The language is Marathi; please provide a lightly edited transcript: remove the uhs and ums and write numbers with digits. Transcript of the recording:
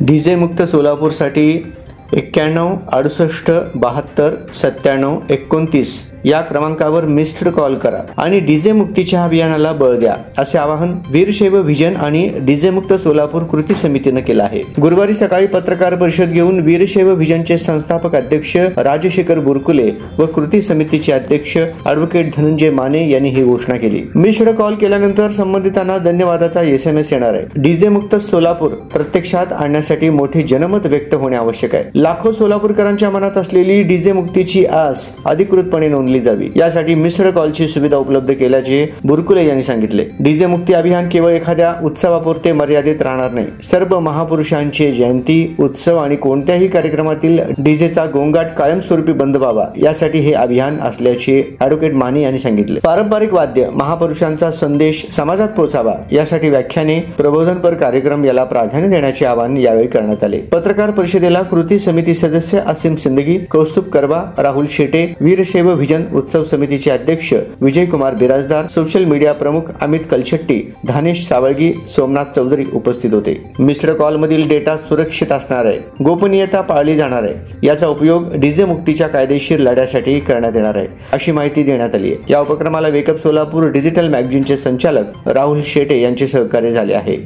डीजे मुक्त सोलापूरसाठी 91 68 72 97 29 या क्रमांकावर मिस्ड कॉल करा आणि डीजे मुक्तीच्या अभियानाला बळ द्या, असे आवाहन वीरशैव व्हिजन आणि डीजे मुक्त सोलापूर कृती समितीने केलं आहे। गुरुवारी सकाळी पत्रकार परिषद घेऊन वीरशैव व्हिजनचे संस्थापक अध्यक्ष राजशेखर बुरकुले व कृती समितीचे अध्यक्ष ॲडव्होकेट धनंजय माने यांनी ही घोषणा केली। मिस्ड कॉल केल्यानंतर संबंधितांना धन्यवादाचा SMS येणार आहे। डीजे मुक्त सोलापूर प्रत्यक्षात आणण्यासाठी मोठे जनमत व्यक्त होणे आवश्यक आहे। लाखो सोलापूरकरांच्या मनात असलेली डीजे मुक्तीची आस अधिकृतपणे नोंदली जावी, यासाठी मिस्ड कॉलची सुविधा उपलब्ध केल्याचे बुरकुले यांनी सांगितले। डीजे मुक्ती अभियान केवळ एखाद्या उत्सवापुरते मर्यादित राहणार नाही। सर्व महापुरुषांची जयंती, उत्सव आणि कोणत्याही कार्यक्रमातील डीजेचा गोंगाट कायमस्वरूपी बंद व्हावा, यासाठी हे अभियान असल्याचे ॲडव्होकेट माने यांनी सांगितले। पारंपरिक वाद्य, महापुरुषांचा संदेश समाजात पोहोचावा, यासाठी व्याख्याने, प्रबोधनपर कार्यक्रम याला प्राधान्य देण्याचे आवाहन यावेळी करण्यात आले। पत्रकार परिषदेला कृती समिती सदस्य असीम सिंदगी, कौस्तुभ करवा, राहुल शेटे, वीरशैव व्हिजन उत्सव समितीचे अध्यक्ष विजय कुमार बिराजदार, सोशल मीडिया प्रमुख अमित कलशेट्टी, धानेश सावळगी, सोमनाथ चौधरी उपस्थित होते। मिस्ड कॉल मधील डेटा सुरक्षित असणार आहे, गोपनीयता पाळली जाणार आहे, याचा उपयोग डीजे मुक्तीच्या कायदेशीर लढ्यासाठी करण्यात येणार आहे, अशी माहिती देण्यात आली आहे। या उपक्रमाला वेकअप सोलापूर डिजिटल मॅगझिनचे संचालक राहुल शेटे यांचे सहकार्य झाले आहे।